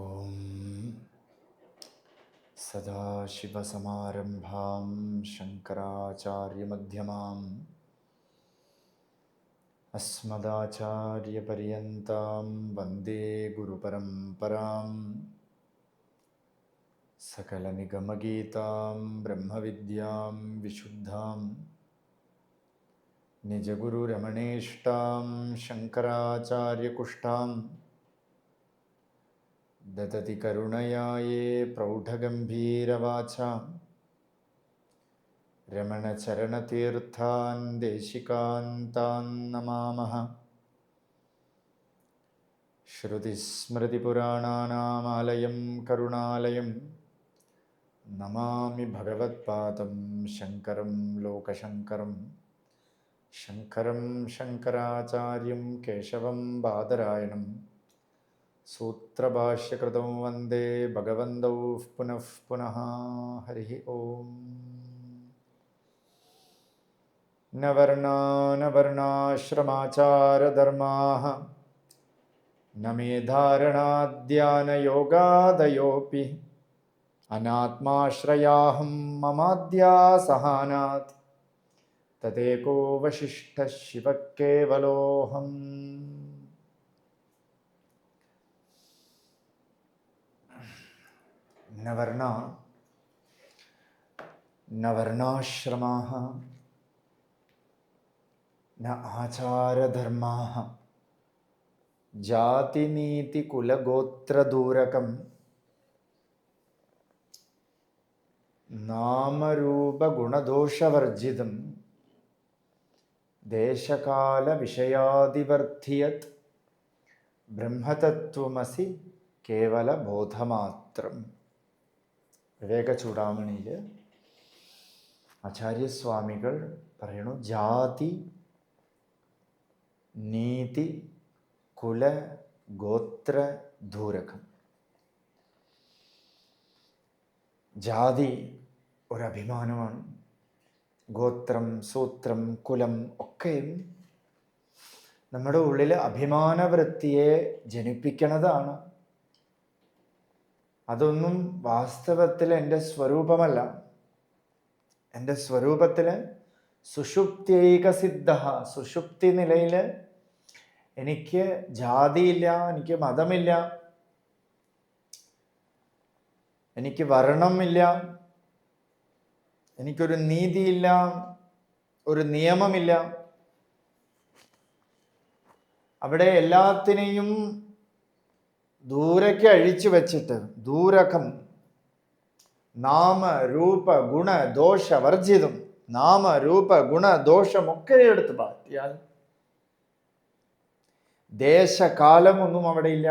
ഓം സദാശിവസമാരംഭാം ശങ്കരാചാര്യമധ്യമാം അസ്മദാചാര്യപര്യന്താം വന്ദേ ഗുരുപരമ്പരാം. സകലനിഗമഗീതാം ബ്രഹ്മവിദ്യാം വിശുദ്ധാം നിജഗുരുരമണേഷ്ടാം ശങ്കരാചാര്യകുഷ്ഠാം ദദതി കരുണയായേ പ്രൗഢഗംഭീരവാചാം രമണചരണതീർത്ഥാൻ ദേശികാൻ താൻ നമാമഃ. ശ്രുതിസ്മൃതിപുരാണാനാമാലയം കരുണാലയം നമാമി ഭഗവത്പാദം ശങ്കരം ലോകശങ്കരം. ശങ്കരം ശങ്കരാചാര്യം കേശവം ബാദരായണം സൂത്രഭാഷ്യകൃതൗ വന്ദേ ഭഗവന്തൗ പുനഃ പുനഃ. ഹരി ഓം. ന വർണ്ണാശ്രമാചാരധർമാഃ ന മേധാരണാദ്യാനയോഗാദയോऽപി അനാത്മാശ്രയാഹം മമാദ്യാ സഹാനാത് തദേകോ വശിഷ്ഠഃ ശിവഃ കേവലോऽഹം. ന വർണ്ണാശ്രമാഃ ന ആചാരധർമാഃ ജാതിനീതികുലഗോത്രദൂരകം നാമരൂപഗുണദോഷവർജിതം ദേശകാലവിഷയാദിവർത്തിയത് ബ്രഹ്മതത്വമസി കേവലബോധമാത്രം. വിവേകചൂടാമണിയിൽ ആചാര്യസ്വാമികൾ പറയണു, ജാതി നീതി കുല ഗോത്ര ദൂരകം. ജാതി ഒരഭിമാനമാണ്. ഗോത്രം, സൂത്രം, കുലം ഒക്കെയും നമ്മുടെ ഉള്ളിൽ അഭിമാനവൃത്തിയെ ജനിപ്പിക്കണതാണ്. അതൊന്നും വാസ്തവത്തിൽ എൻ്റെ സ്വരൂപമല്ല. എൻ്റെ സ്വരൂപത്തിൽ സുഷുപ്തിൈകസിദ്ധ, സുഷുപ്തി നിലയിൽ എനിക്ക് ജാതിയില്ല, എനിക്ക് മതമില്ല, എനിക്ക് വർണ്ണമില്ല, എനിക്കൊരു നീതിയില്ല, ഒരു നിയമമില്ല. അവിടെ എല്ലാത്തിനെയും ദൂരേക്ക് അഴിച്ചു വെച്ചിട്ട് ദൂരകം നാമ രൂപ ഗുണ ദോഷ വർജിതം, നാമ രൂപ ഗുണ ദോഷമൊക്കെ എടുത്ത് മാറ്റിയാൽ ദേശകാലമൊന്നും അവിടെ ഇല്ല.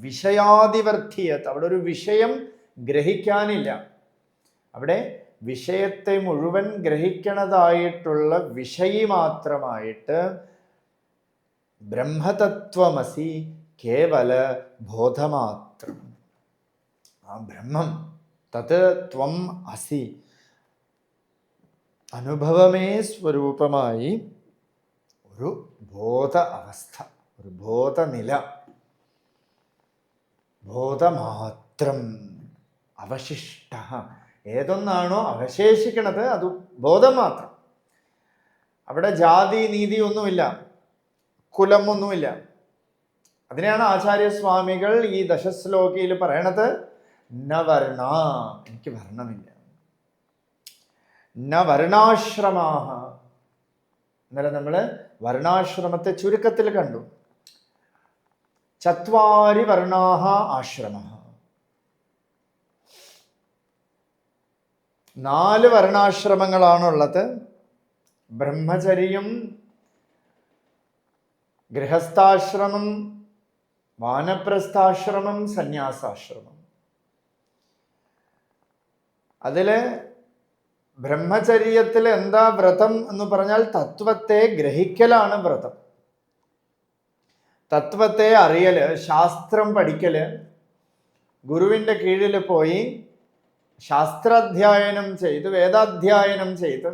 വിഷയാദിവർത്തിയത്, അവിടെ ഒരു വിഷയം ഗ്രഹിക്കാനില്ല. അവിടെ വിഷയത്തെ മുഴുവൻ ഗ്രഹിക്കണതായിട്ടുള്ള വിഷയി മാത്രമായിട്ട് ബ്രഹ്മതത്വമസി കേവല ബോധമാത്രം. ആ ബ്രഹ്മം, തത് ത്വം അസി, അനുഭവമേ സ്വരൂപമായി ഒരു ബോധ അവസ്ഥ, ഒരു ബോധനില, ബോധമാത്രം. അവശിഷ്ട, ഏതൊന്നാണോ അവശേഷിക്കണത് അത് ബോധം മാത്രം. അവിടെ ജാതി നീതി ഒന്നുമില്ല, കുലമൊന്നുമില്ല. അതിനെയാണ് ആചാര്യസ്വാമികൾ ഈ ദശശ്ലോകിയിൽ പറയണത്, ന വർണ്ണ, എനിക്ക് വർണ്ണമില്ല. ന വർണ്ണാശ്രമാഃ, ഇന്നലെ നമ്മൾ വർണ്ണാശ്രമത്തെ ചുരുക്കത്തിൽ കണ്ടു. ചത്വാരി വർണ്ണാഃ ആശ്രമഃ, 4 വർണ്ണാശ്രമങ്ങളാണുള്ളത്. ബ്രഹ്മചര്യം, ഗൃഹസ്ഥാശ്രമം, വാനപ്രസ്ഥാശ്രമം, സന്യാസാശ്രമം. അതില് ബ്രഹ്മചര്യത്തിൽ എന്താ വ്രതം എന്ന് പറഞ്ഞാൽ തത്വത്തെ ഗ്രഹിക്കലാണ് വ്രതം. തത്വത്തെ അറിയല്, ശാസ്ത്രം പഠിക്കല്, ഗുരുവിൻ്റെ കീഴിൽ പോയി ശാസ്ത്രാധ്യായനം ചെയ്ത് വേദാധ്യായനം ചെയ്ത്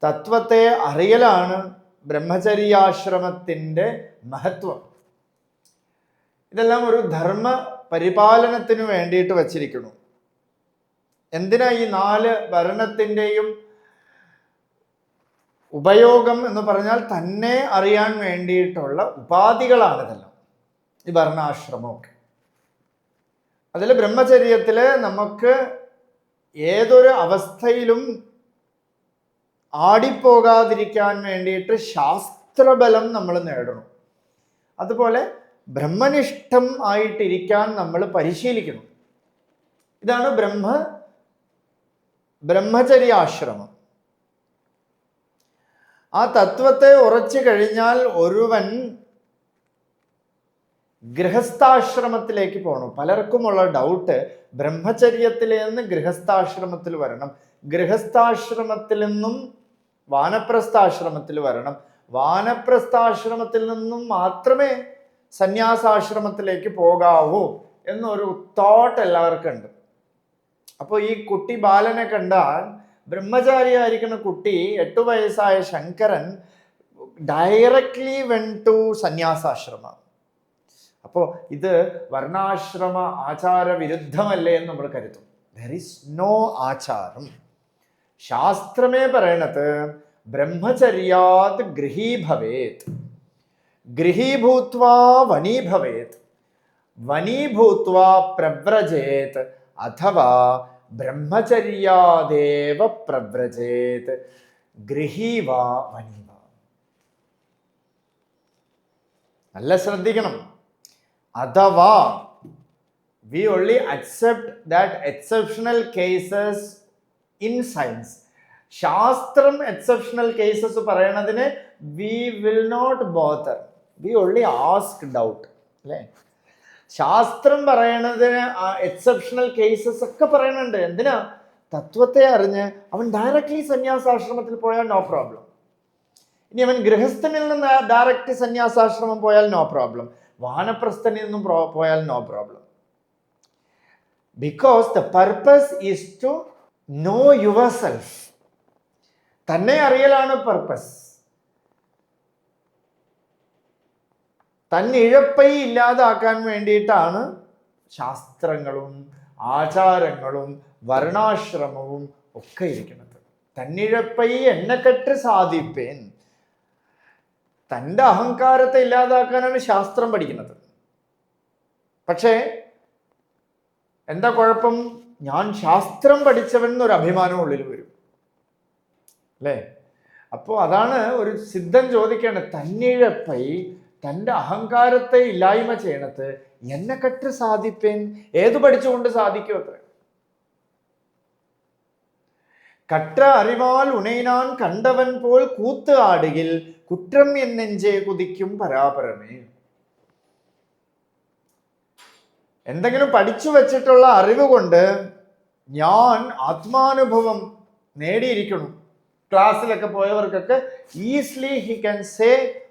തത്വത്തെ അറിയലാണ് ബ്രഹ്മചര്യാശ്രമത്തിൻ്റെ മഹത്വം. ഇതെല്ലാം ഒരു ധർമ്മ പരിപാലനത്തിന് വേണ്ടിയിട്ട് വച്ചിരിക്കുന്നു. എന്തിനാ ഈ 4 വർണ്ണത്തിൻ്റെയും ഉപയോഗം എന്ന് പറഞ്ഞാൽ തന്നെ അറിയാൻ വേണ്ടിയിട്ടുള്ള ഉപാധികളാണിതെല്ലാം, ഈ വർണ്ണാശ്രമമൊക്കെ. അതിൽ ബ്രഹ്മചര്യത്തിൽ നമുക്ക് ഏതൊരു അവസ്ഥയിലും ആടിപ്പോകാതിരിക്കാൻ വേണ്ടിയിട്ട് ശാസ്ത്രബലം നമ്മൾ നേടണം. അതുപോലെ ബ്രഹ്മനിഷ്ഠം ആയിട്ടിരിക്കാൻ നമ്മൾ പരിശീലിക്കണം. ഇതാണ് ബ്രഹ്മചര്യാശ്രമം. ആ തത്വത്തെ ഉറച്ചു കഴിഞ്ഞാൽ ഒരുവൻ ഗൃഹസ്ഥാശ്രമത്തിലേക്ക് പോകണം. പലർക്കുമുള്ള ഡൗട്ട്, ബ്രഹ്മചര്യത്തിൽ നിന്ന് ഗൃഹസ്ഥാശ്രമത്തിൽ വരണം, ഗൃഹസ്ഥാശ്രമത്തിൽ നിന്നും വാനപ്രസ്ഥാശ്രമത്തിൽ വരണം, വാനപ്രസ്ഥാശ്രമത്തിൽ നിന്നും മാത്രമേ സന്യാസാശ്രമത്തിലേക്ക് പോകാവൂ എന്നൊരു തോട്ട് എല്ലാവർക്കും ഉണ്ട്. അപ്പോൾ ഈ കുട്ടി ബാലനെ കണ്ടാൽ, ബ്രഹ്മചാരിയായിരിക്കുന്ന കുട്ടി 8 വയസ്സായ ശങ്കരൻ ഡയറക്ട്ലി വെന്റ് ടു സന്യാസാശ്രമം. അപ്പോൾ ഇത് വർണ്ണാശ്രമ ആചാര വിരുദ്ധമല്ലേ എന്ന് നമ്മൾ കരുതും. ദർ ഈസ് നോ ആചാരം. ശാസ്ത്രമേ പറയണത് ബ്രഹ്മചര്യാത് ഗൃഹീ ഭവേത്, ഗൃഹീഭൂത്വാ വനീ ഭവേത്, വനീഭൂത്വാ പ്രവ്രജേത്, അഥവാ ബ്രഹ്മചര്യാദേവ പ്രവ്രജേത്, ഗൃഹീവാ വനീവ. നല്ല ശ്രദ്ധിക്കണം. അഥവാ, we only accept that exceptional cases in science. ശാസ്ത്രം എക്സെപ്ഷണൽ കേസസ് പറയണതിന് we will not bother, we only ask doubt, അല്ലേ? ശാസ്ത്രം പറയണതിന് എക്സെപ്ഷണൽ കേസസ് ഒക്കെ പറയുന്നുണ്ട്. എന്തിനാ? തത്വത്തെ അറിഞ്ഞ് അവൻ ഡയറക്ട്ലി സന്യാസാശ്രമത്തിൽ പോയാൽ നോ പ്രോബ്ലം. ഇനി അവൻ ഗൃഹസ്ഥനിൽ നിന്ന് ഡയറക്റ്റ് സന്യാസാശ്രമം പോയാൽ നോ പ്രോബ്ലം, വാനപ്രസ്ഥനിൽ നിന്നും പോയാൽ no problem. Because the purpose is to know your self. തന്നെ അറിയലാണ് പർപ്പസ്. തന്നിഴപ്പൈ ഇല്ലാതാക്കാൻ വേണ്ടിയിട്ടാണ് ശാസ്ത്രങ്ങളും ആചാരങ്ങളും വർണ്ണാശ്രമവും ഒക്കെ ഇരിക്കുന്നത്. തന്നിഴപ്പൈ എന്നെക്കെട്ട് സാധിപ്പേൻ. തൻ്റെ അഹങ്കാരത്തെ ഇല്ലാതാക്കാനാണ് ശാസ്ത്രം പഠിക്കുന്നത്. പക്ഷേ എന്താ കുഴപ്പം? ഞാൻ ശാസ്ത്രം പഠിച്ചവൻ എന്നൊരു അഭിമാനം ഉള്ളിൽ വരും, അല്ലേ? അപ്പോൾ അതാണ് ഒരു സിദ്ധൻ ചോദിക്കേണ്ടത്. തന്നിഴപ്പൈ, തൻ്റെ അഹങ്കാരത്തെ ഇല്ലായ്മ ചെയ്യണത് എന്നെക്കെട്ട് സാധിപ്പേൻ. ഏതു പഠിച്ചുകൊണ്ട് സാധിക്കും അത്ര? കറ്റ അറിവാൽ ഉണൈനാൻ കണ്ടവൻ പോൽ കൂത്ത് ആടുകിൽ കുറ്റം എന്നെഞ്ചേ കുതിക്കും പരാപരമേ. എന്തെങ്കിലും പഠിച്ചു വച്ചിട്ടുള്ള അറിവ് കൊണ്ട് ഞാൻ ആത്മാനുഭവം നേടിയിരിക്കണം. ക്ലാസ്സിലൊക്കെ പോയവർക്കൊക്കെ easily he can say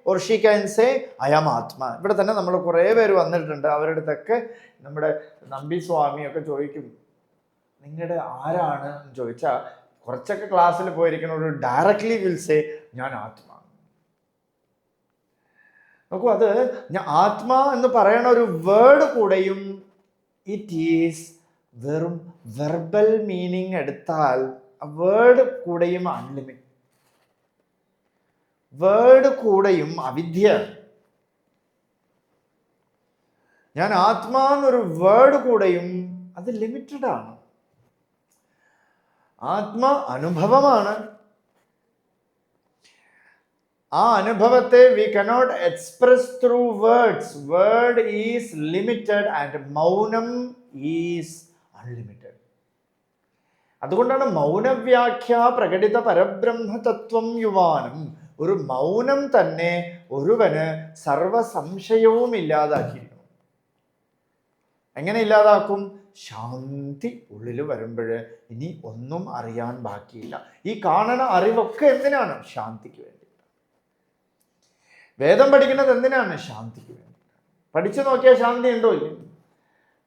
or she can say I am ആത്മാ. ഇവിടെ തന്നെ നമ്മൾ കുറേ പേര് വന്നിട്ടുണ്ട്. അവരുടെ അടുത്തൊക്കെ നമ്മുടെ നമ്പി സ്വാമിയൊക്കെ ചോദിക്കും, നിങ്ങളുടെ ആരാണ് എന്ന് ചോദിച്ചാൽ കുറച്ചൊക്കെ ക്ലാസ്സിൽ പോയിരിക്കുന്നവർ ഡയറക്ട്ലി വിൽ സേ ഞാൻ ആത്മാ. നോക്കൂ, അത് ഞാൻ ആത്മാ എന്ന് പറയണ ഒരു വേർഡ് കൂടെയും ഇറ്റ് ഈസ് വെറും വെർബൽ മീനിങ് എടുത്താൽ ആ വേർഡ് കൂടെയും അൺലിമിറ്റഡ്, വേർഡ് കൂടെയും അവിദ്യ. ഞാൻ ആത്മാ എന്നൊരു വേർഡ് കൂടെയും അത് ലിമിറ്റഡ് ആണ്. ആത്മ അനുഭവമാണ്. ആ അനുഭവത്തെ we cannot express through words. Word is limited and മൗനം ഈസ് അൺലിമിറ്റഡ്. അതുകൊണ്ടാണ് മൗനവ്യാഖ്യ പ്രകടിത പരബ്രഹ്മ തത്വം യുവാനം. ഒരു മൗനം തന്നെ ഒരുവന് സർവസംശയവും ഇല്ലാതാക്കിയിരിക്കണം. എങ്ങനെ ഇല്ലാതാക്കും? ശാന്തി ഉള്ളിൽ വരുമ്പോൾ ഇനി ഒന്നും അറിയാൻ ബാക്കിയില്ല. ഈ കാണണ അറിവൊക്കെ എന്തിനാണ്? ശാന്തിക്ക് വേണ്ടി. വേദം പഠിക്കുന്നത് എന്തിനാണ്? ശാന്തിക്ക് വേണ്ടി. പഠിച്ചു നോക്കിയാൽ ശാന്തി ഉണ്ടോ? ഇല്ല.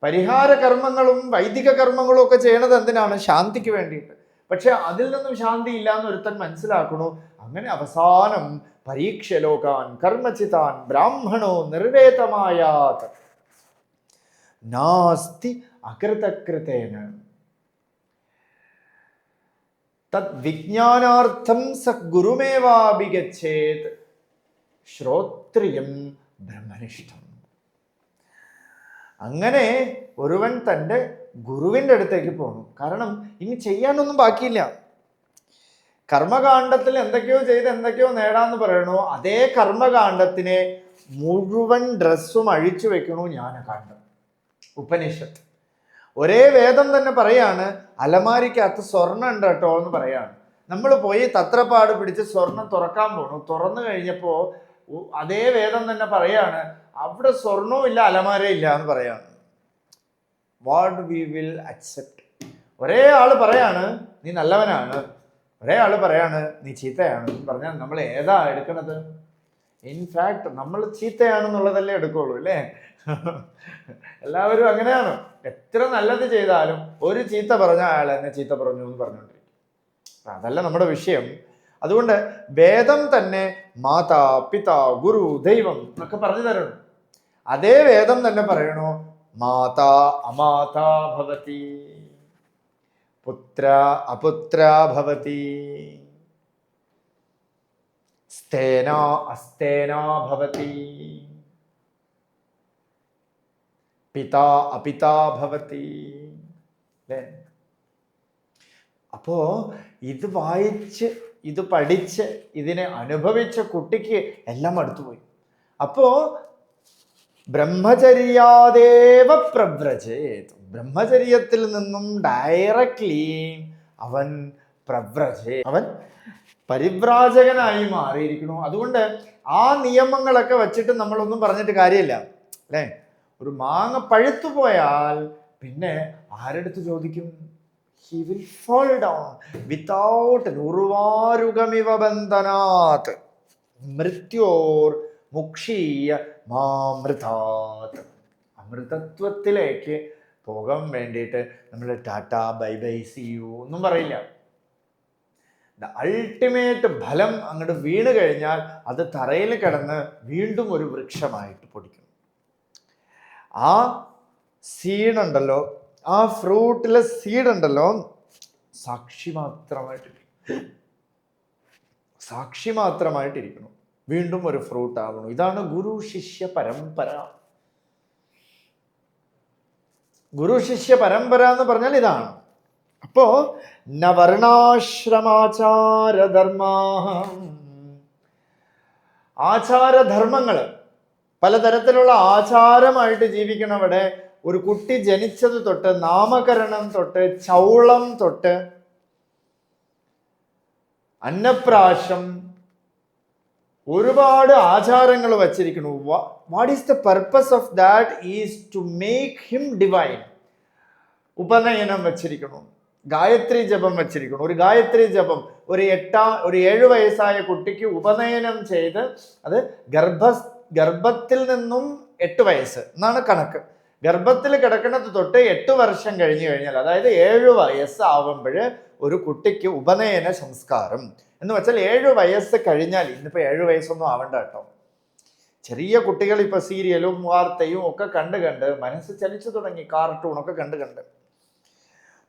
പരിഹാര കർമ്മങ്ങളും വൈദിക കർമ്മങ്ങളും ഒക്കെ ചെയ്യണത് എന്തിനാണ്? ശാന്തിക്ക് വേണ്ടിയിട്ട്. പക്ഷെ അതിൽ നിന്നും ശാന്തി ഇല്ല എന്ന് ഒരുത്തൻ മനസ്സിലാക്കണു. അങ്ങനെ അവസാനം പരീക്ഷ ലോകാൻ കർമ്മചിതാൻ ബ്രാഹ്മണോ നിർവേദമായാത്. നാസ്തി അകൃതകൃതേന തദ് വിജ്ഞാനാർത്ഥം സ ഗുരുമേവാഭിഗച്ഛേത് ശ്രോത്രിയം ബ്രഹ്മനിഷ്ഠം. അങ്ങനെ ഒരുവൻ തൻ്റെ ഗുരുവിൻ്റെ അടുത്തേക്ക് പോകണം. കാരണം ഇനി ചെയ്യാനൊന്നും ബാക്കിയില്ല. കർമ്മകാണ്ഡത്തിൽ എന്തൊക്കെയോ ചെയ്ത് എന്തൊക്കെയോ നേടാന്ന് പറയണോ, അതേ കർമ്മകാണ്ഡത്തിനെ മുഴുവൻ ഡ്രസ്സും അഴിച്ചു വെക്കണു ജ്ഞാനകാണ്ഡം, ഉപനിഷത്ത്. ഒരേ വേദം തന്നെ പറയാണ് അലമാരിക്കകത്ത് സ്വർണ്ണം ഉണ്ട് കേട്ടോ എന്ന് പറയാണ്. നമ്മൾ പോയി തത്രപ്പാട് പിടിച്ച് സ്വർണം തുറക്കാൻ പോണു. തുറന്നു കഴിഞ്ഞപ്പോൾ അതേ വേദം തന്നെ പറയാണ് അവിടെ സ്വർണവും ഇല്ല അലമാരയില്ല എന്ന് പറയാണ്. What we will accept? ഒരേ ആള് പറയാണ് നീ നല്ലവനാണ്, ഒരേ ആള് പറയാണ് നീ ചീത്തയാണ് എന്ന് പറഞ്ഞാൽ നമ്മൾ ഏതാ എടുക്കണത്? ഇൻഫാക്ട് നമ്മൾ ചീത്തയാണെന്നുള്ളതല്ലേ എടുക്കുള്ളൂ അല്ലേ? എല്ലാവരും അങ്ങനെയാണ്. എത്ര നല്ലത് ചെയ്താലും ഒരു ചീത്ത പറഞ്ഞാൽ അയാൾ എന്നെ ചീത്ത പറഞ്ഞു എന്ന് പറഞ്ഞുകൊണ്ടിരിക്കും. അതല്ല നമ്മുടെ വിഷയം. അതുകൊണ്ട് വേദം തന്നെ മാതാ പിതാ ഗുരു ദൈവം എന്നൊക്കെ പറഞ്ഞു തരണം. അതേ വേദം തന്നെ പറയണോ മാതാ അമാതാ ഭവതി, പുത്ര അപുത്ര ഭവതി, സ്തേന അസ്തേന ഭവതി, പിതാ അപിതാ ഭവതി. അല്ലേ? അപ്പോ ഇത് വായിച്ച് ഇത് പഠിച്ച് ഇതിനെ അനുഭവിച്ച കുട്ടിക്ക് എല്ലാം അടുത്തുപോയി. അപ്പോ ബ്രഹ്മചര്യാദേവ പ്രവ്രജേത്, ബ്രഹ്മചര്യത്തിൽ നിന്നും ഡയറക്ട്ലി അവൻ അവൻ പരിവ്രാജകനായി മാറിയിരിക്കണു. അതുകൊണ്ട് ആ നിയമങ്ങളൊക്കെ വച്ചിട്ട് നമ്മളൊന്നും പറഞ്ഞിട്ട് കാര്യമില്ല അല്ലേ? ഒരു മാങ്ങ പഴുത്തു പോയാൽ പിന്നെ ആരെടുത്ത് ചോദിക്കും? He will fall down without ഉർവാരുകമിവ ബന്ധനാത് മൃത്യോർ മുക്ഷീയ മാമൃതാത്. അമൃതത്വത്തിലേക്ക് പോകാൻ വേണ്ടിയിട്ട് നമ്മൾ tata bye bye see you ഒന്നും പറയില്ല. അൾട്ടിമേറ്റ് ഫലം അങ്ങോട്ട് വീണ് കഴിഞ്ഞാൽ അത് തറയിൽ കിടന്ന് വീണ്ടും ഒരു വൃക്ഷമായിട്ട് പൊടിക്കും. ആ സീഡുണ്ടല്ലോ, ആ ഫ്രൂട്ടിലെ സീഡ് ഉണ്ടല്ലോ, സാക്ഷി മാത്രമായിട്ടിരിക്കണം, വീണ്ടും ഒരു ഫ്രൂട്ട് ആവണം. ഇതാണ് ഗുരു ശിഷ്യ പരമ്പര. ഗുരു ശിഷ്യ പരമ്പര എന്ന് പറഞ്ഞാൽ ഇതാണ്. അപ്പോ നവർണാശ്രമാചാരധർമ്മ, ആചാരധർമ്മങ്ങള് പലതരത്തിലുള്ള ആചാരമായിട്ട് ജീവിക്കണവിടെ. ഒരു കുട്ടി ജനിച്ചത് തൊട്ട് നാമകരണം തൊട്ട് ചൗളം തൊട്ട് അന്നപ്രാശം ഒരുപാട് ആചാരങ്ങൾ വച്ചിരിക്കുന്നു. What is the purpose of that? Is to make him divine. ഉപനയനം വച്ചിരിക്കുന്നു, ഗായത്രി ജപം വച്ചിരിക്കുന്നു. ഒരു ഗായത്രി ജപം ഒരു 7 വയസ്സായ കുട്ടിക്ക് ഉപനയനം ചെയ്ത് അത് ഗർഭത്തിൽ നിന്നും 8 വയസ്സ് എന്നാണ് കണക്ക്. ഗർഭത്തിൽ കിടക്കുന്നത് തൊട്ട് 8 വർഷം കഴിഞ്ഞു കഴിഞ്ഞാൽ, അതായത് 7 വയസ്സാവുമ്പോൾ ഒരു കുട്ടിക്ക് ഉപനയന സംസ്കാരം എന്ന് വെച്ചാൽ 7 വയസ്സ് കഴിഞ്ഞാൽ, ഇന്നിപ്പോൾ 7 വയസ്സൊന്നും ആവണ്ട കേട്ടോ. ചെറിയ കുട്ടികൾ ഇപ്പോൾ സീരിയലും വാർത്തയും ഒക്കെ കണ്ട് മനസ്സ് ചലിച്ചു തുടങ്ങി, കാർട്ടൂണൊക്കെ കണ്ട്.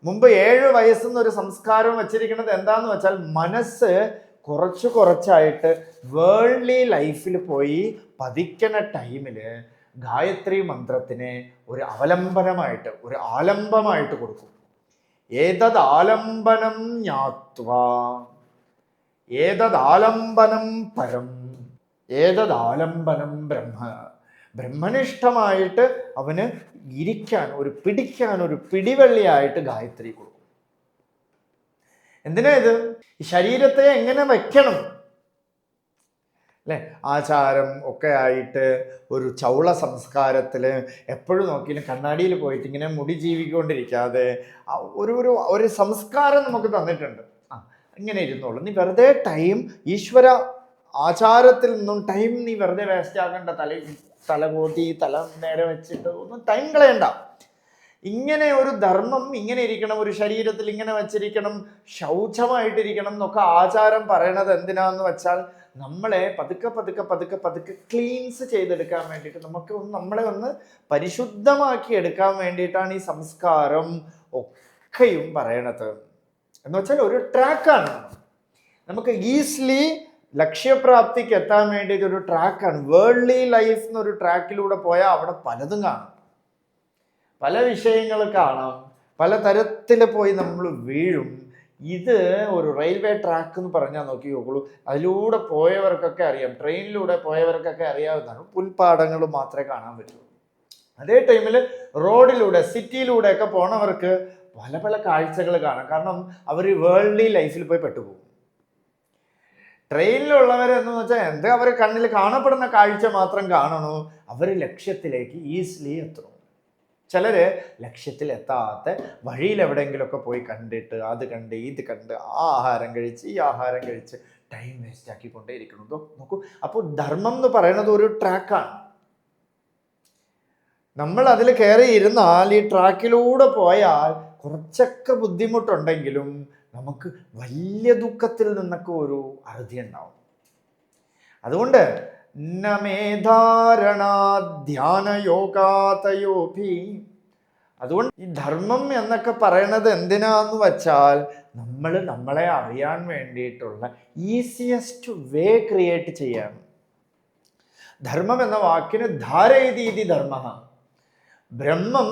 മുമ്പ് 7 വയസ്സെന്നൊരു സംസ്കാരം വച്ചിരിക്കുന്നത് എന്താന്ന് വെച്ചാൽ മനസ്സ് കുറച്ചായിട്ട് വേൾഡ്ലി ലൈഫിൽ പോയി പതിക്കണ ടൈമില് ഗായത്രി മന്ത്രത്തിനെ ഒരു അവലംബനമായിട്ട്, ഒരു ആലംബമായിട്ട് കൊടുക്കും. ഏതത് ആലംബനം ജ്ഞാത്വാ ഏതദാലംബനം പരം ഏതദാലംബനം ബ്രഹ്മ. ബ്രഹ്മനിഷ്ഠമായിട്ട് അവന് ഇരിക്കാൻ, പിടിക്കാൻ ഒരു പിടിവള്ളിയായിട്ട് ഗായത്രി കൊടുക്കും. എന്തിനാ ഇത്? ഈ ശരീരത്തെ എങ്ങനെ വെക്കണം അല്ലേ? ആചാരം ഒക്കെ ആയിട്ട് ഒരു ചൗള സംസ്കാരത്തിൽ എപ്പോഴും നോക്കിയാലും കണ്ണാടിയിൽ പോയിട്ട് ഇങ്ങനെ മുടി ജീവിക്കൊണ്ടിരിക്കാതെ ഒരു സംസ്കാരം നമുക്ക് തന്നിട്ടുണ്ട്. ഇങ്ങനെ ഇരുന്നോളൂ, നീ വെറുതെ ടൈം ഈശ്വര ആചാരത്തിൽ നിന്നും ടൈം നീ വെറുതെ വേസ്റ്റ് ആക്കണ്ട. തലകൂട്ടി തല നേരെ വെച്ചിട്ട് ഒന്നും ടൈം കളയണ്ട. ഇങ്ങനെ ഒരു ധർമ്മം ഇങ്ങനെ ഇരിക്കണം, ഒരു ശരീരത്തിൽ ഇങ്ങനെ വെച്ചിരിക്കണം, ശൗചമായിട്ടിരിക്കണം എന്നൊക്കെ ആചാരം പറയണത് എന്തിനാന്ന് വെച്ചാൽ നമ്മളെ പതുക്കെ പതുക്കെ പതുക്കെ പതുക്കെ ക്ലീൻസ് ചെയ്തെടുക്കാൻ വേണ്ടിയിട്ട് നമ്മളെ ഒന്ന് പരിശുദ്ധമാക്കി എടുക്കാൻ വേണ്ടിയിട്ടാണ് ഈ സംസ്കാരം ഒക്കെയും പറയണത്. എന്ന് വെച്ചാൽ ഒരു ട്രാക്കാണ്. നമുക്ക് ഈസിലി ലക്ഷ്യപ്രാപ്തിക്ക് എത്താൻ വേണ്ടിയിട്ട് ഒരു ട്രാക്കാണ്. വേൾഡ്ലി ലൈഫ് എന്നൊരു ട്രാക്കിലൂടെ പോയാൽ അവിടെ പലതും കാണാം, പല വിഷയങ്ങൾ കാണാം, പല തരത്തിൽ പോയി നമ്മൾ വീഴും. ഇത് ഒരു റെയിൽവേ ട്രാക്ക് എന്ന് പറഞ്ഞാൽ നോക്കി നോക്കുള്ളൂ. അതിലൂടെ പോയവർക്കൊക്കെ അറിയാം, ട്രെയിനിലൂടെ പോയവർക്കൊക്കെ അറിയാവുന്നതാണ്. പുൽപ്പാടങ്ങൾ മാത്രമേ കാണാൻ പറ്റൂ. അതേ ടൈമിൽ റോഡിലൂടെ സിറ്റിയിലൂടെ ഒക്കെ പോണവർക്ക് പല പല കാഴ്ചകൾ കാണാം. കാരണം അവർ വേൾഡ്ലി ലൈഫിൽ പോയി പെട്ടുപോകും. ട്രെയിനിലുള്ളവരെന്ന് വെച്ചാൽ എന്താ, അവർ കണ്ണിൽ കാണപ്പെടുന്ന കാഴ്ച മാത്രം കാണണു, അവർ ലക്ഷ്യത്തിലേക്ക് ഈസിലി എത്തണം. ചിലർ ലക്ഷ്യത്തിൽ എത്താത്ത വഴിയിൽ എവിടെയെങ്കിലുമൊക്കെ പോയി കണ്ടിട്ട് അത് കണ്ട് ഇത് കണ്ട് ആ ആഹാരം കഴിച്ച് ഈ ആഹാരം കഴിച്ച് ടൈം വേസ്റ്റ് ആക്കിക്കൊണ്ടേ ഇരിക്കണം. നോക്കൂ, അപ്പോൾ ധർമ്മം എന്ന് പറയുന്നത് ഒരു ട്രാക്കാണ്. നമ്മൾ അതിൽ കയറി ഇരുന്നാൽ, ഈ ട്രാക്കിലൂടെ പോയാൽ കുറച്ചൊക്കെ ബുദ്ധിമുട്ടുണ്ടെങ്കിലും നമുക്ക് വലിയ ദുഃഖത്തിൽ നിന്നൊക്കെ ഒരു അറുതി ഉണ്ടാവും. അതുകൊണ്ട് അതുകൊണ്ട് ഈ ധർമ്മം എന്നൊക്കെ പറയണത് എന്തിനാന്ന് വച്ചാൽ നമ്മളെ അറിയാൻ വേണ്ടിയിട്ടുള്ള ഈസിയസ്റ്റ് വേ ക്രിയേറ്റ് ചെയ്യാൻ. ധർമ്മം എന്ന വാക്കിന് ധാരയതീതി ധർമ്മ. ബ്രഹ്മം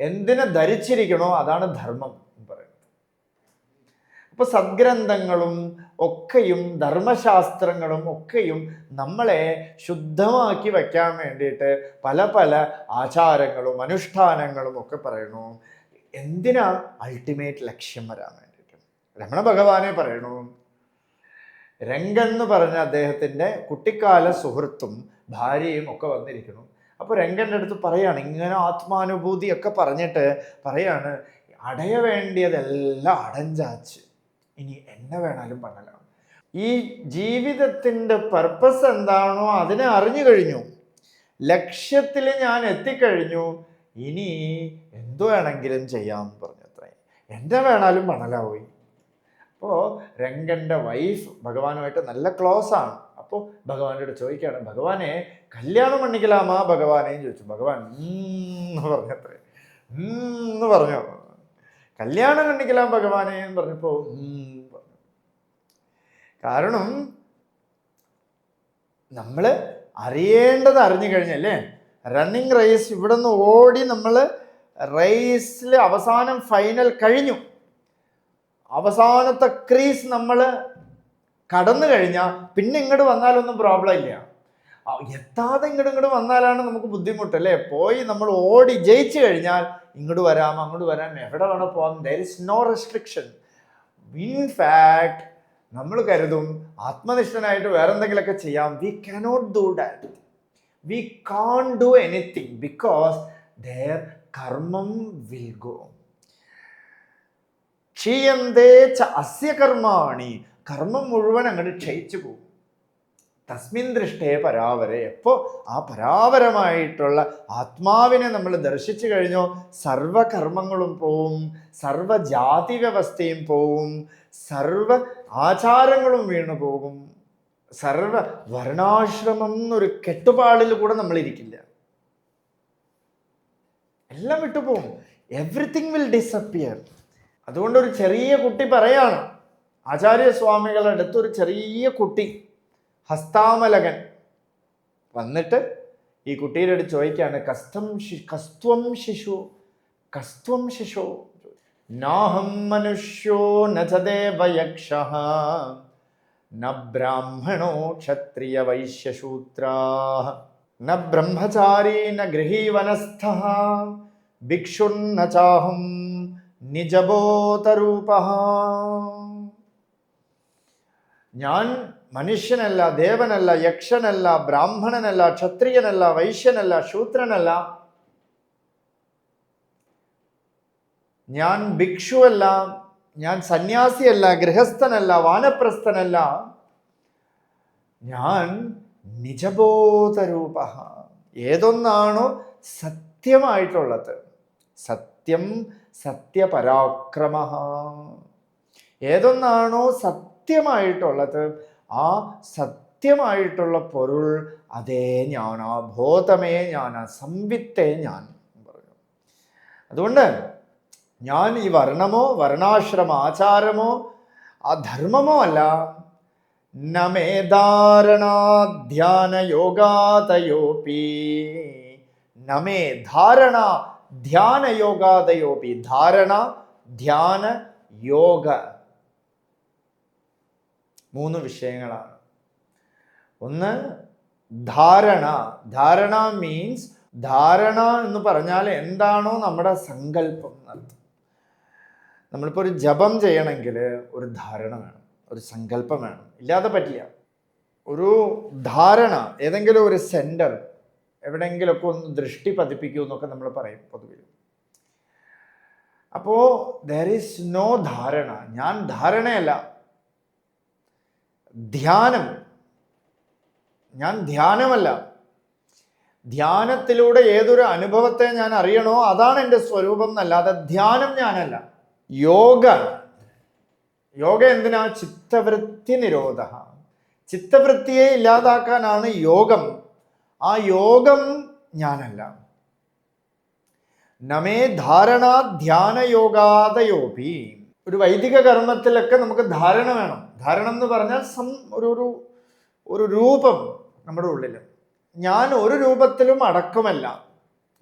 എന്തിനെ ധരിച്ചിരിക്കണോ അതാണ് ധർമ്മം എന്ന് പറയുന്നത്. അപ്പൊ സദ്ഗ്രന്ഥങ്ങളും ഒക്കെയും ധർമ്മശാസ്ത്രങ്ങളും ഒക്കെയും നമ്മളെ ശുദ്ധമാക്കി വയ്ക്കാൻ വേണ്ടിയിട്ട് പല പല ആചാരങ്ങളും അനുഷ്ഠാനങ്ങളും ഒക്കെ പറയണു. എന്തിനാ? അൾട്ടിമേറ്റ് ലക്ഷ്യം വരാൻ വേണ്ടിയിട്ട്. രമണ ഭഗവാനെ പറയണു, രംഗൻ എന്ന് പറഞ്ഞ അദ്ദേഹത്തിൻ്റെ കുട്ടിക്കാല സുഹൃത്തും ഭാര്യയും ഒക്കെ വന്നിരിക്കുന്നു. അപ്പോൾ രംഗൻ്റെ അടുത്ത് പറയാണ്, ഇങ്ങനെ ആത്മാനുഭൂതിയൊക്കെ പറഞ്ഞിട്ട് പറയാണ്, അടയ വേണ്ടിയതെല്ലാം അടഞ്ചാച്ച്, ഇനി എന്നെ വേണാലും പണലാണ്. ഈ ജീവിതത്തിൻ്റെ പർപ്പസ് എന്താണോ അതിനെ അറിഞ്ഞു കഴിഞ്ഞു, ലക്ഷ്യത്തിൽ ഞാൻ എത്തിക്കഴിഞ്ഞു, ഇനി എന്തു വേണമെങ്കിലും ചെയ്യാൻ പറഞ്ഞത്രേ, എന്നെ വേണാലും പണലാവുയി. അപ്പോൾ രംഗൻ്റെ വൈഫ് ഭഗവാനുമായിട്ട് നല്ല ക്ലോസ് ആണ്. അപ്പോൾ ഭഗവാന്റെ അടുത്ത് ചോദിക്കുകയാണ്, ഭഗവാനെ കല്യാണം പണിക്കലാമാ ഭഗവാനേന്ന് ചോദിച്ചു. ഭഗവാൻ എന്ന് പറഞ്ഞത്രേ, എന്ന് പറഞ്ഞു. കല്യാണം കണ്ടിക്കലാം ഭഗവാനെ എന്ന് പറഞ്ഞപ്പോൾ പറഞ്ഞു. കാരണം നമ്മൾ അറിയേണ്ടത് അറിഞ്ഞു കഴിഞ്ഞല്ലേ. റണ്ണിങ് റേസ് ഇവിടെ നിന്ന് ഓടി നമ്മൾ റേസിൽ അവസാനം ഫൈനൽ കഴിഞ്ഞു, അവസാനത്തെ ക്രീസ് നമ്മൾ കടന്നു കഴിഞ്ഞാൽ പിന്നെ ഇങ്ങോട്ട് വന്നാലൊന്നും പ്രോബ്ലം ഇല്ല. എത്താതെ ഇങ്ങോട്ട് വന്നാലാണ് നമുക്ക് ബുദ്ധിമുട്ടല്ലേ. പോയി നമ്മൾ ഓടി ജയിച്ചു കഴിഞ്ഞാൽ ഇങ്ങോട്ട് വരാം അങ്ങോട്ട് വരാം എവിടെ വേണം പോകാം. There is no restriction. In fact നമ്മൾ കരുതും ആത്മനിഷ്ഠനായിട്ട് വേറെ എന്തെങ്കിലുമൊക്കെ ചെയ്യാം. We cannot do that. We can do anything because their കർമ്മം വിൽ ഗോ. ക്ഷീയന്തേ ച അസ്യ കർമാണി. കർമ്മം മുഴുവൻ അങ്ങോട്ട് ക്ഷയിച്ചു പോകും. തസ്മിൻ ദൃഷ്ടേ പരാവരെ. എപ്പോൾ ആ പരാവരമായിട്ടുള്ള ആത്മാവിനെ നമ്മൾ ദർശിച്ചു കഴിഞ്ഞോ സർവകർമ്മങ്ങളും പോവും, സർവജാതി വ്യവസ്ഥയും പോവും, സർവ ആചാരങ്ങളും വീണു പോകും, സർവ വർണ്ണാശ്രമം എന്നൊരു കെട്ടുപാടിൽ കൂടെ നമ്മളിരിക്കില്ല. എല്ലാം വിട്ടുപോകും. Everything will disappear. അതുകൊണ്ടൊരു ചെറിയ കുട്ടി പറയാണ്, ആചാര്യസ്വാമികളുടെ അടുത്തൊരു ചെറിയ കുട്ടി ഹസ്താമലകൻ വന്നിട്ട് ഈ കുട്ടിയുടെ അടുത്ത് ചോദിക്കുകയാണ്, കസ്ത്വം ശിശു നാഹം മനുഷ്യോ ന ച ദേവയക്ഷഃ ന ബ്രാഹ്മണോ ക്ഷത്രിയ വൈശ്യശൂദ്രാഃ ന ബ്രഹ്മചാരീ ന ഗൃഹീവനസ്ഥഃ ഭിക്ഷുർന ചാഹം നിജബോധരൂപഃ. ഞാൻ മനുഷ്യനല്ല, ദേവനല്ല, യക്ഷനല്ല, ബ്രാഹ്മണനല്ല, ക്ഷത്രിയനല്ല, വൈശ്യനല്ല, ശൂദ്രനല്ല, ഞാൻ ഭിക്ഷുവല്ല, ഞാൻ സന്യാസിയല്ല, ഗൃഹസ്ഥനല്ല, വാനപ്രസ്ഥനല്ല, ഞാൻ നിജബോധരൂപ. ഏതൊന്നാണോ സത്യമായിട്ടുള്ളത്, സത്യം സത്യപരാക്രമ, ഏതൊന്നാണോ സത്യമായിട്ടുള്ളത് ആ സത്യമായിട്ടുള്ള പൊരുൾ അതേ ഞാൻ, ആ ബോധമേ ഞാൻ, ആ സംവിത്തേ ഞാൻ പറഞ്ഞു. അതുകൊണ്ട് ഞാൻ ഈ വർണ്ണമോ വർണ്ണാശ്രമ ആചാരമോ ആ ധർമ്മമോ അല്ല. നമേ ധാരണാധ്യാന യോഗാതയോപി, നമേ ധാരണ ധ്യാന യോഗാതയോപി. ധാരണ, ധ്യാന, യോഗ 3 വിഷയങ്ങളാണ്. ഒന്ന് ധാരണ. ധാരണ മീൻസ്, ധാരണ എന്ന് പറഞ്ഞാൽ എന്താണോ നമ്മുടെ സങ്കല്പം എന്നർത്ഥം. നമ്മളിപ്പോൾ ഒരു ജപം ചെയ്യണമെങ്കിൽ ഒരു ധാരണ വേണം, ഒരു സങ്കല്പം വേണം, ഇല്ലാതെ പറ്റില്ല. ഒരു ധാരണ, ഏതെങ്കിലും ഒരു സെൻറ്റർ എവിടെയെങ്കിലുമൊക്കെ ഒന്ന് ദൃഷ്ടി പതിപ്പിക്കൂ എന്നൊക്കെ നമ്മൾ പറയും പൊതുവിൽ. അപ്പോൾ ദർ ഈസ് നോ ധാരണ. ഞാൻ ധാരണയല്ല, ധ്യാനം. ഞാൻ ധ്യാനമല്ല. ധ്യാനത്തിലൂടെ ഏതൊരു അനുഭവത്തെ ഞാൻ അറിയണോ അതാണ് എൻ്റെ സ്വരൂപം എന്നല്ലാതെ ധ്യാനം ഞാനല്ല. യോഗ, യോഗ എന്തിനാ? ചിത്തവൃത്തി നിരോധ. ചിത്തവൃത്തിയെ ഇല്ലാതാക്കാനാണ് യോഗം. ആ യോഗം ഞാനല്ല. നമേ ധാരണ ധ്യാന യോഗാതയോപി. ഒരു വൈദിക കർമ്മത്തിലൊക്കെ നമുക്ക് ധാരണ വേണം. ധാരണം എന്ന് പറഞ്ഞാൽ ഒരു രൂപം നമ്മുടെ ഉള്ളിൽ. ഞാൻ ഒരു രൂപത്തിലും അടക്കമല്ല.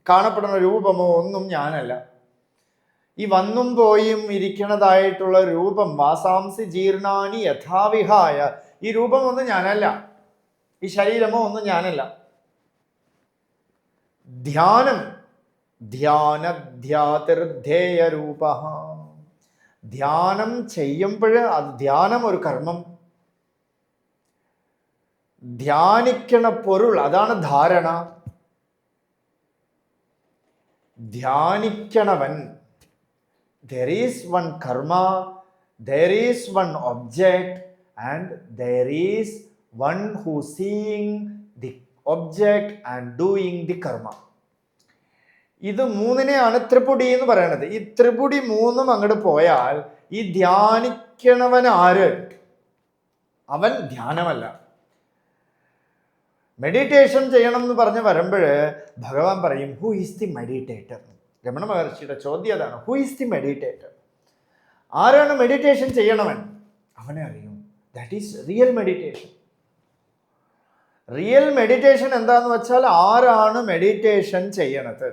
കാണപ്പെടുന്ന രൂപമോ ഒന്നും ഞാനല്ല. ഈ വന്നും പോയും ഇരിക്കണതായിട്ടുള്ള രൂപം, വാസാംസി ജീർണാനി യഥാവിഹായ, ഈ രൂപമൊന്നും ഞാനല്ല, ഈ ശരീരമോ ഒന്നും ഞാനല്ല. ധ്യാനം, ധ്യാനധ്യാതിർധേയ രൂപ. ധ്യാനം ചെയ്യുമ്പോൾ അത് ധ്യാനം ഒരു കർമ്മം. ധ്യാനിക്കണ പൊരുൾ, അതാണ് ധാരണ. ധ്യാനിക്കണവൻ, there is one karma, there is one object, and there is one who seeing the object and doing the karma. ഇത് 3നെയാണ് ത്രിപുടി എന്ന് പറയുന്നത്. ഈ ത്രിപുടി 3ഉം അങ്ങോട്ട് പോയാൽ ഈ ധ്യാനിക്കണവൻ ആര്? അവൻ ധ്യാനമല്ല. മെഡിറ്റേഷൻ ചെയ്യണം എന്ന് പറഞ്ഞ് വരുമ്പോൾ ഭഗവാൻ പറയും, who is the meditator? Ramana മഹർഷിയുടെ ചോദ്യം അതാണ്, ഹു ഈസ് ദി മെഡിറ്റേറ്റർ? ആരാണ് മെഡിറ്റേഷൻ ചെയ്യണവൻ? അവനെ അറിയും. That is real meditation. Real meditation എന്താന്ന് വെച്ചാൽ ആരാണ് മെഡിറ്റേഷൻ ചെയ്യണത്?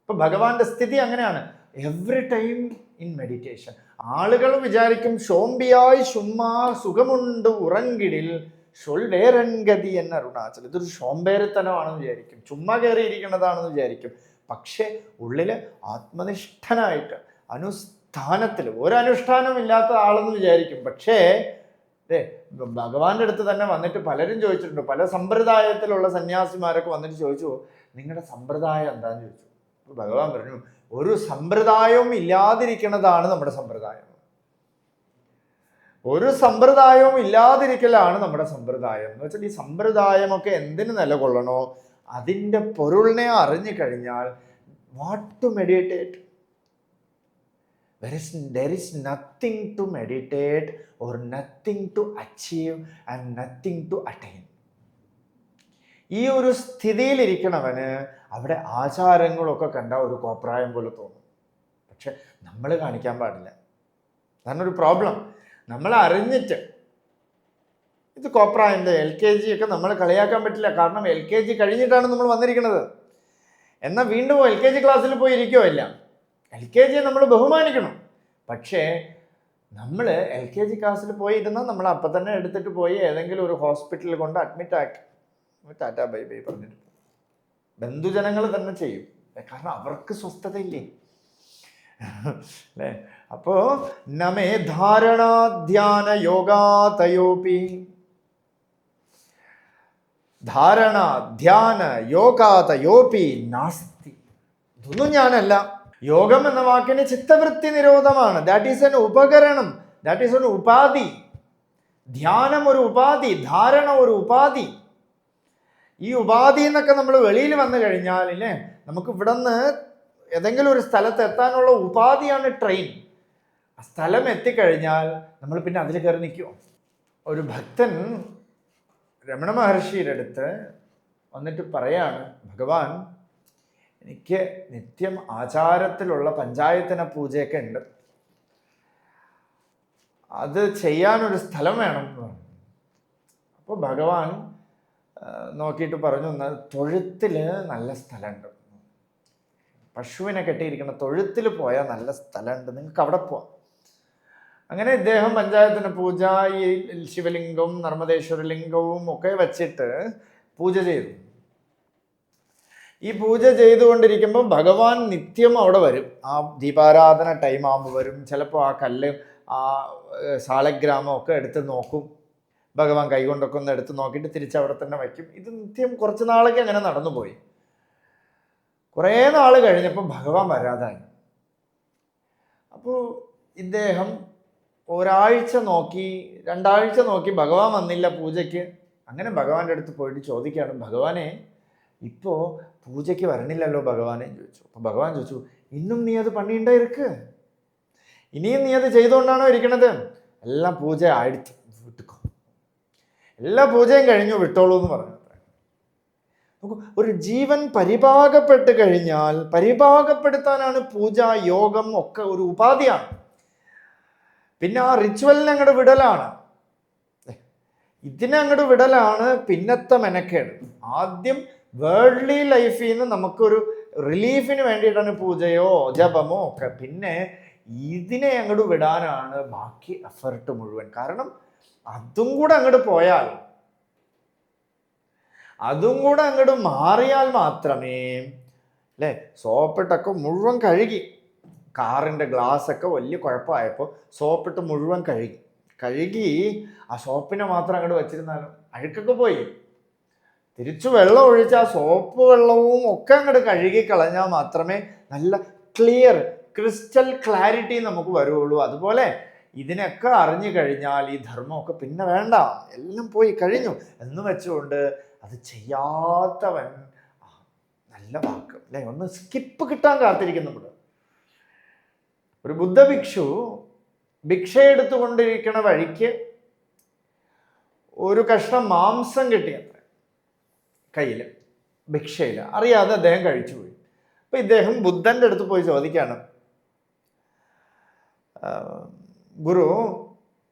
ഇപ്പൊ ഭഗവാന്റെ സ്ഥിതി അങ്ങനെയാണ്. Every time in meditation. ആളുകൾ വിചാരിക്കും ശോംബിയായി ചുമ്മാ സുഖമുണ്ട് ഉറങ്കിടിൽ ഷൊൽവേരൻഗതി എന്ന അരുണാചൽ. ഇതൊരു ശോംബേരത്തനമാണെന്ന് വിചാരിക്കും, ചുമ്മാ കയറിയിരിക്കുന്നതാണെന്ന് വിചാരിക്കും. പക്ഷെ ഉള്ളിൽ ആത്മനിഷ്ഠനായിട്ട് അനുഷ്ഠാനത്തിൽ, ഒരനുഷ്ഠാനം ഇല്ലാത്ത ആളെന്ന് വിചാരിക്കും. പക്ഷേ ഭഗവാന്റെ അടുത്ത് തന്നെ വന്നിട്ട് പലരും ചോദിച്ചിട്ടുണ്ട്. പല സമ്പ്രദായത്തിലുള്ള സന്യാസിമാരൊക്കെ വന്നിട്ട് ചോദിച്ചു, നിങ്ങളുടെ സമ്പ്രദായം എന്താന്ന് ചോദിച്ചു. ഭഗവാൻ പറഞ്ഞു, ഒരു സമ്പ്രദായവും ഇല്ലാതിരിക്കുന്നതാണ് നമ്മുടെ സമ്പ്രദായം. ഒരു സമ്പ്രദായവും ഇല്ലാതിരിക്കലാണ് നമ്മുടെ സമ്പ്രദായം. എന്ന് വെച്ചാൽ ഈ സമ്പ്രദായമൊക്കെ എന്തിനു നിലകൊള്ളണോ അതിൻ്റെ പൊരുളിനെ അറിഞ്ഞു കഴിഞ്ഞാൽ what to meditate? There is nothing to meditate or nothing to achieve and nothing to attain. ഈ ഒരു സ്ഥിതിയിലിരിക്കണവന് അവിടെ ആചാരങ്ങളൊക്കെ കണ്ട ഒരു കോപ്രായം പോലെ തോന്നും. പക്ഷെ നമ്മൾ കാണിക്കാൻ പാടില്ല. അതാണ് ഒരു പ്രോബ്ലം. നമ്മൾ അറിഞ്ഞിട്ട് ഇത് കോപ്രായൻ്റെ LKG ഒക്കെ നമ്മൾ കളിയാക്കാൻ പറ്റില്ല. കാരണം LKG കഴിഞ്ഞിട്ടാണ് നമ്മൾ വന്നിരിക്കുന്നത്. എന്നാൽ വീണ്ടും LKG ക്ലാസ്സിൽ പോയി ഇരിക്കുകയോ ഇല്ല. LKG നമ്മൾ ബഹുമാനിക്കണം. പക്ഷേ നമ്മൾ LKG ക്ലാസ്സിൽ പോയി ഇരുന്നാൽ നമ്മൾ അപ്പം തന്നെ എടുത്തിട്ട് പോയി ഏതെങ്കിലും ഒരു ഹോസ്പിറ്റലിൽ കൊണ്ട് അഡ്മിറ്റ് ആക്കി ടാറ്റാ ബൈ ബൈ പറഞ്ഞിട്ട് ബന്ധുജനങ്ങൾ തന്നെ ചെയ്യും. കാരണം അവർക്ക് സ്വസ്ഥതയില്ലേ അല്ലേ? അപ്പോ നമേ ധാരണ ധ്യാന യോഗാതയോപി. ധാരണ ധ്യാന യോഗാതയോപി നാസ്തി. ഇതൊന്നും ഞാനല്ല. യോഗം എന്ന വാക്കിന് ചിത്തവൃത്തി നിരോധമാണ്. ദാറ്റ് ഈസ് എൻ ഉപകരണം, ദാറ്റ് ഈസ് എൻ ഉപാധി. ധ്യാനം ഒരു ഉപാധി, ധാരണ ഒരു ഉപാധി. ഈ ഉപാധി എന്നൊക്കെ നമ്മൾ വെളിയിൽ വന്നു കഴിഞ്ഞാൽ ഇല്ലേ, നമുക്ക് ഇവിടെ നിന്ന് ഏതെങ്കിലും ഒരു സ്ഥലത്ത് എത്താനുള്ള ഉപാധിയാണ് ട്രെയിൻ. ആ സ്ഥലം എത്തിക്കഴിഞ്ഞാൽ നമ്മൾ പിന്നെ അതിൽ കയറി നിൽക്കുമോ? ഒരു ഭക്തൻ രമണ മഹർഷിയുടെ അടുത്ത് വന്നിട്ട് പറയാണ്, ഭഗവാൻ എനിക്ക് നിത്യം ആചാരത്തിലുള്ള പഞ്ചായത്തന പൂജയൊക്കെ ഉണ്ട്, അത് ചെയ്യാനൊരു സ്ഥലം വേണം എന്ന് പറഞ്ഞു. അപ്പോൾ ഭഗവാൻ നോക്കിയിട്ട് പറഞ്ഞു, തൊഴുത്തിൽ നല്ല സ്ഥലമുണ്ട്, പശുവിനെ കെട്ടിയിരിക്കുന്ന തൊഴുത്തിൽ പോയാൽ നല്ല സ്ഥലമുണ്ട്, നിങ്ങൾക്ക് അവിടെ പോവാം. അങ്ങനെ ഇദ്ദേഹം പഞ്ചായത്തിന് പൂജ, ഈ ശിവലിംഗവും നർമ്മദേശ്വര ലിംഗവും ഒക്കെ വച്ചിട്ട് പൂജ ചെയ്തു. ഈ പൂജ ചെയ്തുകൊണ്ടിരിക്കുമ്പോൾ ഭഗവാൻ നിത്യം അവിടെ വരും. ആ ദീപാരാധന ടൈം ആകുമ്പോൾ വരും. ചിലപ്പോൾ ആ കല്ല്, ആ സാളഗ്രാമം ഒക്കെ എടുത്ത് നോക്കും. ഭഗവാൻ കൈകൊണ്ടൊക്കെ ഒന്ന് എടുത്ത് നോക്കിയിട്ട് തിരിച്ചവിടെ തന്നെ വയ്ക്കും. ഇത് നിത്യം കുറച്ച് നാളൊക്കെ അങ്ങനെ നടന്നുപോയി. കുറേ നാൾ കഴിഞ്ഞപ്പോൾ ഭഗവാൻ വരാതായി. അപ്പോൾ ഇദ്ദേഹം ഒരാഴ്ച നോക്കി, 2 ആഴ്ച നോക്കി, ഭഗവാൻ വന്നില്ല പൂജയ്ക്ക്. അങ്ങനെ ഭഗവാന്റെ അടുത്ത് പോയിട്ട് ചോദിക്കുകയാണ്, ഭഗവാനെ ഇപ്പോൾ പൂജയ്ക്ക് വരണില്ലല്ലോ ഭഗവാനെ ചോദിച്ചു. അപ്പോൾ ഭഗവാൻ ചോദിച്ചു, ഇന്നും നീ അത് പണിയുണ്ടായിരിക്ക്, ഇനിയും നീ അത് ചെയ്തുകൊണ്ടാണോ ഇരിക്കണത്? എല്ലാം പൂജ ആയിട്ട് വിട്ടുക്കോ, എല്ലാ പൂജയും കഴിഞ്ഞു, വിട്ടോളൂ എന്ന് പറഞ്ഞു. ഒരു ജീവൻ പരിപാകപ്പെട്ട് കഴിഞ്ഞാൽ, പരിപാകപ്പെടുത്താനാണ് പൂജ, യോഗം ഒക്കെ ഒരു ഉപാധിയാണ്. പിന്നെ ആ റിച്വലിനെ അങ്ങോട്ട് വിടലാണ്, ഇതിനെ അങ്ങോട്ട് വിടലാണ് പിന്നത്തെ മെനക്കേട്. ആദ്യം വേൾഡ്ലി ലൈഫിൽ നിന്ന് നമുക്കൊരു റിലീഫിന് വേണ്ടിയിട്ടാണ് പൂജയോ ജപമോ ഒക്കെ. പിന്നെ ഇതിനെ അങ്ങോട്ട് വിടാനാണ് ബാക്കി എഫർട്ട് മുഴുവൻ. കാരണം അതും കൂടെ അങ്ങോട്ട് പോയാൽ, അതും കൂടെ അങ്ങോട്ട് മാറിയാൽ മാത്രമേ, അല്ലേ, സോപ്പിട്ടൊക്കെ മുഴുവൻ കഴുകി, കാറിൻ്റെ ഗ്ലാസ്സൊക്കെ വലിയ കുഴപ്പമായപ്പോൾ സോപ്പിട്ട് മുഴുവൻ കഴുകി ആ സോപ്പിനെ മാത്രം അങ്ങോട്ട് വെച്ചിരുന്നാലും അഴുക്കൊക്കെ പോയി. തിരിച്ചു വെള്ളം ഒഴിച്ച് ആ സോപ്പ് വെള്ളവും ഒക്കെ അങ്ങോട്ട് കഴുകി കളഞ്ഞാൽ മാത്രമേ നല്ല ക്ലിയർ, ക്രിസ്റ്റൽ ക്ലാരിറ്റി നമുക്ക് വരുള്ളൂ. അതുപോലെ ഇതിനൊക്കെ അറിഞ്ഞു കഴിഞ്ഞാൽ ഈ ധർമ്മമൊക്കെ പിന്നെ വേണ്ട, എല്ലാം പോയി കഴിഞ്ഞു എന്ന് വെച്ചുകൊണ്ട് അത് ചെയ്യാത്തവൻ നല്ല വാക്ക്, അല്ലേ, ഒന്ന് സ്കിപ്പ് കിട്ടാൻ കാത്തിരിക്കുന്നുണ്ട്. ഒരു ബുദ്ധഭിക്ഷു ഭിക്ഷ എടുത്തുകൊണ്ടിരിക്കുന്ന വഴിക്ക് ഒരു കഷ്ണം മാംസം കിട്ടിയത്ര കയ്യിൽ, ഭിക്ഷയിൽ, അറിയാതെ അദ്ദേഹം കഴിച്ചുപോയി. അപ്പം ഇദ്ദേഹം ബുദ്ധൻ്റെ അടുത്ത് പോയി ചോദിക്കുകയാണ്, ഗുരു,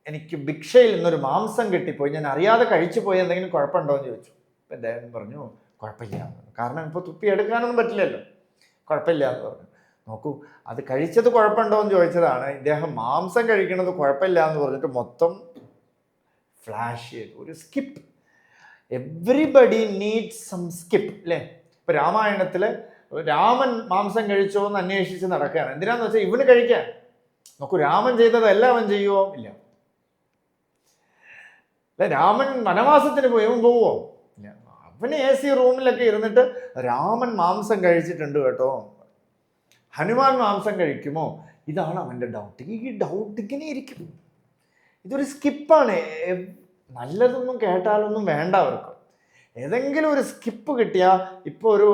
എനിക്ക് ഭിക്ഷയിൽ നിന്നൊരു മാംസം കിട്ടിപ്പോയി, ഞാൻ അറിയാതെ കഴിച്ചു പോയി, എന്തെങ്കിലും കുഴപ്പമുണ്ടോ എന്ന് ചോദിച്ചു. അപ്പം അദ്ദേഹം പറഞ്ഞു, കുഴപ്പമില്ല, കാരണം ഇപ്പോൾ തുപ്പി എടുക്കാനൊന്നും പറ്റില്ലല്ലോ, കുഴപ്പമില്ല എന്ന് പറഞ്ഞു. നോക്കൂ, അത് കഴിച്ചത് കുഴപ്പമുണ്ടോ എന്ന് ചോദിച്ചതാണ്. ഇദ്ദേഹം മാംസം കഴിക്കുന്നത് കുഴപ്പമില്ല എന്ന് പറഞ്ഞിട്ട് മൊത്തം ഫ്ലാഷ് ചെയ്തു. ഒരു skip, everybody needs some skip, അല്ലേ? ഇപ്പം രാമായണത്തിൽ രാമൻ മാംസം കഴിച്ചോ എന്ന് അന്വേഷിച്ച് നടക്കുകയാണ്. എന്തിനാന്ന് വെച്ചാൽ ഇവന് കഴിക്കാൻ. നോക്കൂ, രാമൻ ചെയ്തത് എല്ലാവൻ ചെയ്യുമോ? ഇല്ല. അല്ലെ, രാമൻ വനവാസത്തിന് പോവുമോ? ഇല്ല. അവന് AC റൂമിലൊക്കെ ഇരുന്നിട്ട് രാമൻ മാംസം കഴിച്ചിട്ടുണ്ട് കേട്ടോ, ഹനുമാൻ മാംസം കഴിക്കുമോ? ഇതാണ് അവൻ്റെ ഡൗട്ട്. ഈ ഡൗട്ട് ഇങ്ങനെ ഇരിക്കും. ഇതൊരു സ്കിപ്പാണ്. നല്ലതൊന്നും കേട്ടാലൊന്നും വേണ്ട അവർക്ക്. ഏതെങ്കിലും ഒരു സ്കിപ്പ് കിട്ടിയാൽ, ഇപ്പോൾ ഒരു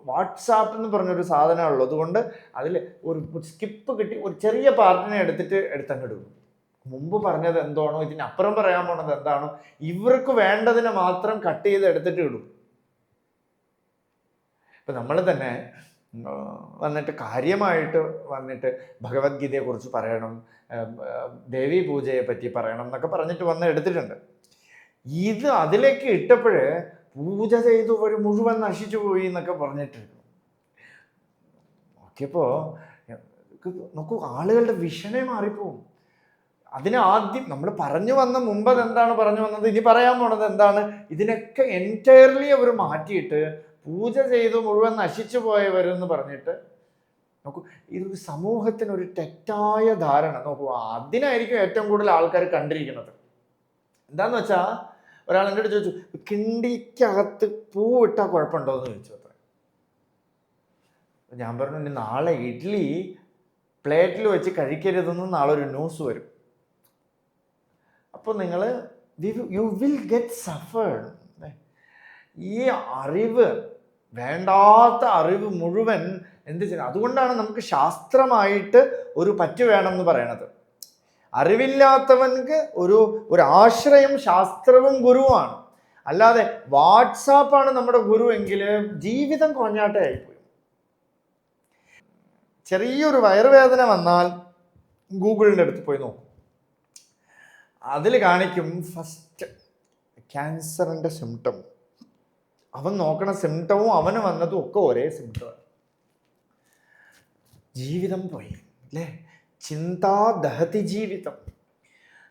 വാട്സാപ്പ് എന്ന് പറഞ്ഞൊരു സാധനം ഉള്ളത് കൊണ്ട് അതിൽ ഒരു സ്കിപ്പ് കിട്ടി, ഒരു ചെറിയ പാർട്ടിനെ എടുത്തങ്ങിടും. മുമ്പ് പറഞ്ഞത് എന്താണോ, ഇതിനപ്പുറം പറയാൻ പോണത് എന്താണോ, ഇവർക്ക് വേണ്ടതിനെ മാത്രം കട്ട് ചെയ്ത് എടുത്തിട്ട് ഇടും. ഇപ്പം നമ്മൾ തന്നെ വന്നിട്ട് കാര്യമായിട്ട് വന്നിട്ട് ഭഗവത്ഗീതയെക്കുറിച്ച് പറയണം, ദേവീ പൂജയെ പറ്റി പറയണം എന്നൊക്കെ പറഞ്ഞിട്ട് വന്ന് എടുത്തിട്ടുണ്ട്. ഇത് അതിലേക്ക് ഇട്ടപ്പോഴേ പൂജ ചെയ്തു ഒരു മുഴുവൻ നശിച്ചു പോയി എന്നൊക്കെ പറഞ്ഞിട്ട് നോക്കിയപ്പോൾ നോക്കൂ, ആളുകളുടെ വിഷനെ മാറിപ്പോവും. അതിന് ആദ്യം നമ്മൾ പറഞ്ഞു വന്ന മുമ്പ് എന്താണ് പറഞ്ഞു വന്നത്, ഇനി പറയാൻ പോണത് എന്താണ്, ഇതിനൊക്കെ എൻറ്റയർലി അവർ മാറ്റിയിട്ട് പൂജ ചെയ്തു മുഴുവൻ നശിച്ചു പോയവരെന്ന് പറഞ്ഞിട്ട് നോക്കൂ, ഇതൊരു സമൂഹത്തിനൊരു തെറ്റായ ധാരണ. നോക്കൂ, അതിനായിരിക്കും ഏറ്റവും കൂടുതൽ ആൾക്കാർ കണ്ടിരിക്കുന്നത്. എന്താന്ന് വെച്ചാൽ, ഒരാൾ എൻ്റെ അടുത്ത് ചോദിച്ചു, കിണ്ടിക്കകത്ത് പൂവിട്ടാൽ കുഴപ്പമുണ്ടോ എന്ന് ചോദിച്ചു. അത്ര ഞാൻ പറഞ്ഞു, ഇനി നാളെ ഇഡ്ഡലി പ്ലേറ്റിൽ വെച്ച് കഴിക്കരുതെന്ന് നാളെ ഒരു ന്യൂസ് വരും. അപ്പോൾ നിങ്ങൾ യു വിൽ ഗെറ്റ് സഫേർഡ്. ഈ അറിവ്, വേണ്ടാത്ത അറിവ് മുഴുവൻ എന്ത് ചെയ്യണം? അതുകൊണ്ടാണ് നമുക്ക് ശാസ്ത്രമായിട്ട് ഒരു പറ്റു വേണമെന്ന് പറയണത്. അറിവില്ലാത്തവൻക്ക് ഒരു ആശ്രയം ശാസ്ത്രവും ഗുരുവാണ്. അല്ലാതെ വാട്സാപ്പാണ് നമ്മുടെ ഗുരു എങ്കിൽ ജീവിതം കുറഞ്ഞാട്ടേ ആയിപ്പോയി. ചെറിയൊരു വയറുവേദന വന്നാൽ ഗൂഗിളിൻ്റെ അടുത്ത് പോയി നോക്കും. അതിൽ കാണിക്കും ഫസ്റ്റ് ക്യാൻസറിൻ്റെ സിംറ്റം. അവൻ നോക്കണ സിംറ്റവും അവന് വന്നതും ഒക്കെ ഒരേ സിംറ്റമാണ്. ജീവിതം പോയി അല്ലേ? ചിന്താ ദഹതി ജീവിതം.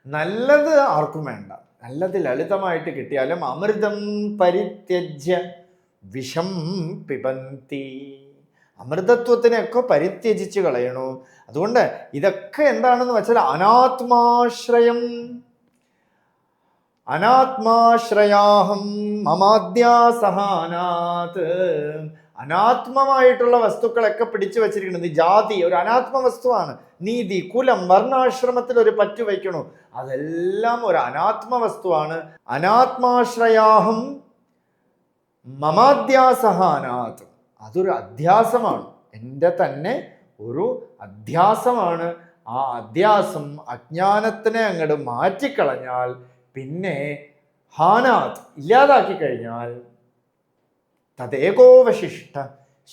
നല്ലത് ആർക്കും വേണ്ട. നല്ലത് ലളിതമായിട്ട് കിട്ടിയാലും അമൃതം പരിത്യജ്യ വിഷം പിബന്തി. അമൃതത്വത്തിനെയൊക്കെ പരിത്യജിച്ച് കളയണു. അതുകൊണ്ട് ഇതൊക്കെ എന്താണെന്ന് വെച്ചാൽ അനാത്മാശ്രയം. അനാത്മാശ്രയാഹം മമാദ്യാസഹാനാത്. അനാത്മമായിട്ടുള്ള വസ്തുക്കളൊക്കെ പിടിച്ചു വച്ചിരിക്കുന്നത്. ജാതി ഒരു അനാത്മ വസ്തുവാണ്. നീതി, കുലം, വർണ്ണാശ്രമത്തിൽ ഒരു പറ്റു വയ്ക്കണു, അതെല്ലാം ഒരു അനാത്മ വസ്തുവാണ്. അനാത്മാശ്രയാഹം മമാദ്യാസഹാനാത്. അതൊരു അധ്യാസമാണ്, എൻ്റെ തന്നെ ഒരു അധ്യാസമാണ്. ആ അധ്യാസം അജ്ഞാനത്തിനെ അങ്ങോട്ട് മാറ്റിക്കളഞ്ഞാൽ, പിന്നെ ഹാനാത് ഇല്ലാതാക്കി കഴിഞ്ഞാൽ തദേകോവശിഷ്ട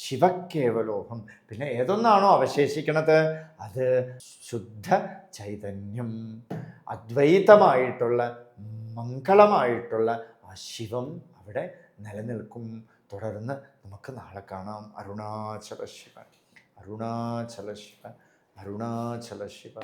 ശിവക്കേവലോഹം. പിന്നെ ഏതൊന്നാണോ അവശേഷിക്കണത് അത് ശുദ്ധ ചൈതന്യം, അദ്വൈതമായിട്ടുള്ള മംഗളമായിട്ടുള്ള ആ ശിവം അവിടെ നിലനിൽക്കും. തുടർന്ന് നമുക്ക് നാളെ കാണാം. അരുണാചല ശിവ, അരുണാചല ശിവ, അരുണാചല ശിവ.